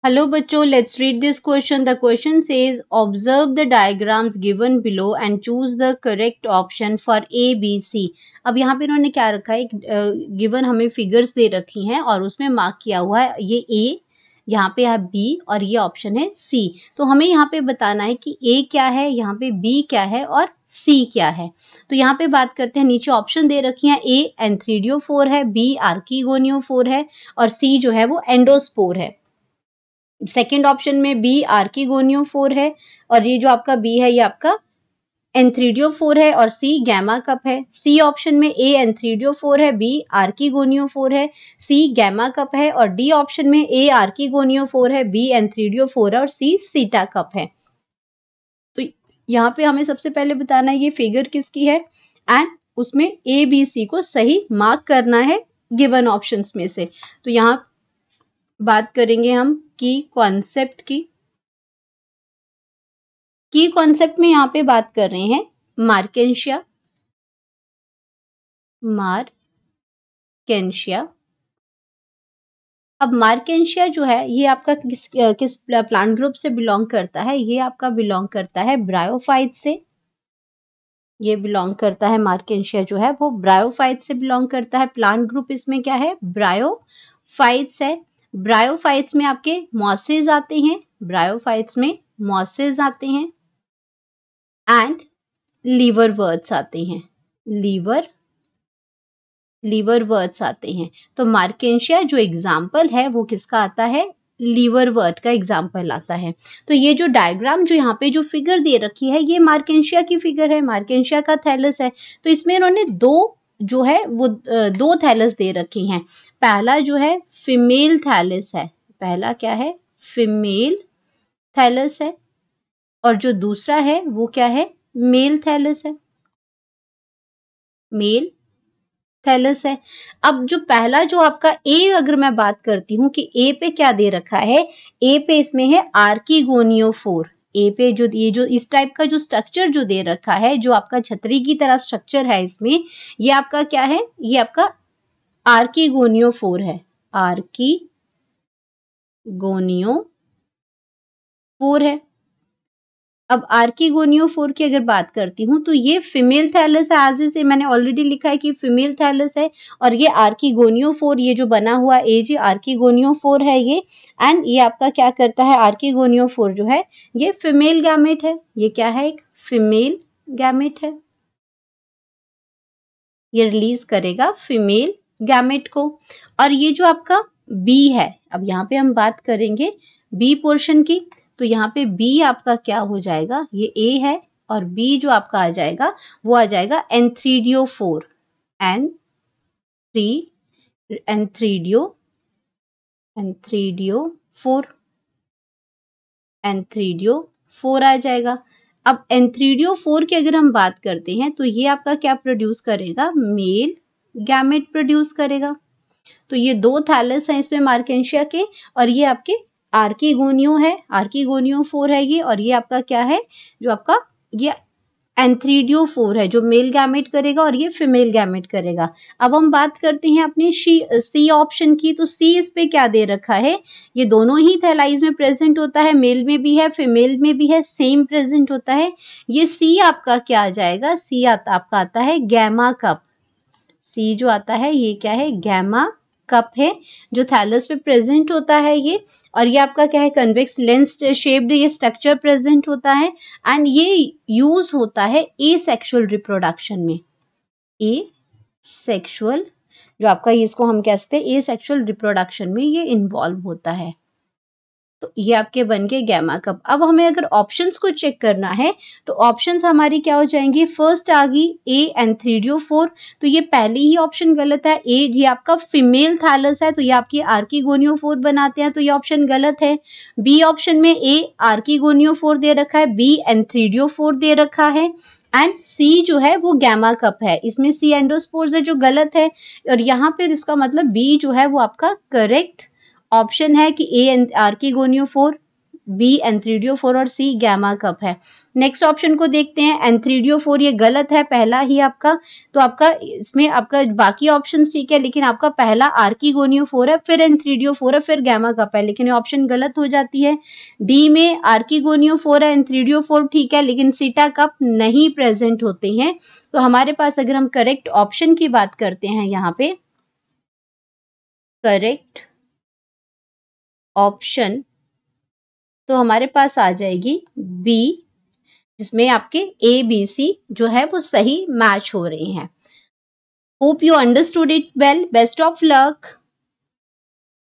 Hello बच्चों, let's read this question. The question says observe the diagrams given below and choose the correct option for A, B, C. अब यहाँ पे इन्होंने क्या रखा है, गिवन हमें फिगर्स दे रखी हैं और उसमें मार्क किया हुआ है ये A, यहाँ पे है B और ये ऑप्शन है C. तो हमें यहाँ पे बताना है कि A क्या है, यहाँ पे B क्या है और C क्या है. तो यहाँ पे बात करते हैं, नीचे ऑप्शन दे रखी हैं A एंथ्रीडियोफोर है, B आर्कीगोनियोफोर है और C जो है वो एंडोस्पोर है. सेकेंड ऑप्शन में बी आर्कीगोनियोफोर है और ये जो आपका बी है ये आपका एंथ्रीडियोफोर है और सी गैमा कप है. सी ऑप्शन में ए एंथ्रीडियोफोर है, बी आर्कीगोनियोफोर है, सी गैमा कप है और डी ऑप्शन में ए आर्कीगोनियोफोर है, बी एंथ्रीडियोफोर है और सी सीटा कप है. तो यहाँ पे हमें सबसे पहले बताना है ये फिगर किसकी है एंड उसमें ए बी सी को सही मार्क करना है गिवन ऑप्शंस में से. तो यहाँ बात करेंगे हम की कॉन्सेप्ट की. की कॉन्सेप्ट में यहाँ पे बात कर रहे हैं मार्केंशिया. अब मार्केंशिया जो है ये आपका किस प्लांट ग्रुप से बिलोंग करता है, ये आपका बिलोंग करता है ब्रायोफाइट से. ये बिलोंग करता है मार्केंशिया जो है वो ब्रायोफाइट से बिलोंग करता है. प्लांट ग्रुप इसमें क्या है, ब्रायोफाइट्स है. ब्रायोफाइट्स में आपके मॉसेज आते हैं, ब्रायोफाइट्स में मॉसेज आते हैं एंड लीवर वर्ड्स आते हैं, लीवर वर्ड्स आते हैं. तो मार्केंशिया जो एग्जाम्पल है वो किसका आता है, लीवर वर्ड का एग्जाम्पल आता है. तो ये जो डायग्राम जो यहाँ पे जो फिगर दे रखी है ये मार्केंशिया की फिगर है, मार्केंशिया का थैलस है. तो इसमें इन्होंने जो है वो दो थैलस दे रखे हैं. पहला जो है फीमेल थैलस है, पहला क्या है, फीमेल थैलस है और जो दूसरा है वो क्या है, मेल थैलस है, मेल थैलस है. अब जो पहला जो आपका ए, अगर मैं बात करती हूँ कि ए पे क्या दे रखा है, ए पे इसमें है आर्कीगोनियोफोर. ए पे जो ये जो इस टाइप का जो स्ट्रक्चर जो दे रखा है, जो आपका छतरी की तरह स्ट्रक्चर है इसमें, ये आपका क्या है, ये आपका आर्कीगोनियोफोर है, आर्कीगोनियोफोर है. अब आर्कीगोनियोफोर की अगर बात करती हूँ तो ये फीमेल थैलस है, आज से मैंने ऑलरेडी लिखा है कि फीमेल थैलस है और ये आर्कीगोनियोफोर, ये जो बना हुआ एज आर्कीगोनियोफोर है ये. एंड ये आपका क्या करता है, आर्कीगोनियोफोर जो है ये फीमेल गैमेट है, ये क्या है, एक फीमेल गैमेट है, ये रिलीज करेगा फीमेल गैमेट को. और ये जो आपका बी है, अब यहाँ पे हम बात करेंगे बी पोर्शन की. तो यहाँ पे बी आपका क्या हो जाएगा, ये ए है और बी जो आपका आ जाएगा वो आ जाएगा एंथ्रीडियोफोर, एंथ्रीडियोफोर आ जाएगा. अब एंथ्रीडियोफोर की अगर हम बात करते हैं तो ये आपका क्या प्रोड्यूस करेगा, मेल गैमेट प्रोड्यूस करेगा. तो ये दो थैलस हैं इसमें मार्केंशिया के और ये आपके आर्कीगोनियो है, आर्कीगोनियोफोर है ये, और ये आपका क्या है, जो आपका ये एंथ्रीडियोफोर है जो मेल गैमेट करेगा और ये फीमेल गैमेट करेगा. अब हम बात करते हैं अपने सी ऑप्शन की. तो सी इस पे क्या दे रखा है, ये दोनों ही थैलाइज में प्रेजेंट होता है, मेल में भी है फीमेल में भी है, सेम प्रेजेंट होता है. ये सी आपका क्या आ जाएगा, सी आपका आता है गैमा कप. सी जो आता है ये क्या है, गैमा कप है जो थैलस पे प्रेजेंट होता है ये. और ये आपका क्या है, कन्वेक्स लेंस शेप्ड ये स्ट्रक्चर प्रेजेंट होता है एंड ये यूज होता है ए सेक्सुअल रिप्रोडक्शन में. ए सेक्सुअल जो आपका इसको हम कह सकते हैं ए सेक्सुअल रिप्रोडक्शन में ये इन्वॉल्व होता है. तो ये आपके बन गए गैमा कप. अब हमें अगर ऑप्शंस को चेक करना है तो ऑप्शंस हमारी क्या हो जाएंगी, फर्स्ट आ गई ए एंथ्रीडियोफोर. तो ये पहली ही ऑप्शन गलत है. ए ये आपका फीमेल थैलस है तो ये आपकी आर्कीगोनियोफोर बनाते हैं, तो ये ऑप्शन गलत है. बी ऑप्शन में ए आर्कीगोनियोफोर दे रखा है, बी एंथ्रीडियोफोर दे रखा है एंड सी जो है वो गैमा कप है, इसमें सी एंडोस्पोर्स है जो गलत है. और यहाँ पे इसका मतलब बी जो है वो आपका करेक्ट ऑप्शन है कि ए आर्कीगोनियोफोर बी N3DO4 और सी गैमा कप है। नेक्स्ट ऑप्शन को देखते हैं, N3DO4 ये गलत है पहला ही आपका, तो आपका इसमें आपका बाकी ऑप्शंस ठीक है, लेकिन आपका पहला आर्किगोनियो4 है, फिर N3DO4 है, फिर गैमा कप है, लेकिन ये ऑप्शन गलत हो जाती है। डी में आर्किगोनियो4 है, N3DO4 ठीक है, लेकिन सीटा कप नहीं प्रेजेंट होते हैं। तो हमारे पास अगर हम करेक्ट ऑप्शन की बात करते हैं, यहाँ पे करेक्ट ऑप्शन तो हमारे पास आ जाएगी बी, जिसमें आपके ए बी सी जो है वो सही मैच हो रहे हैं। Hope you understood it well, best of luck.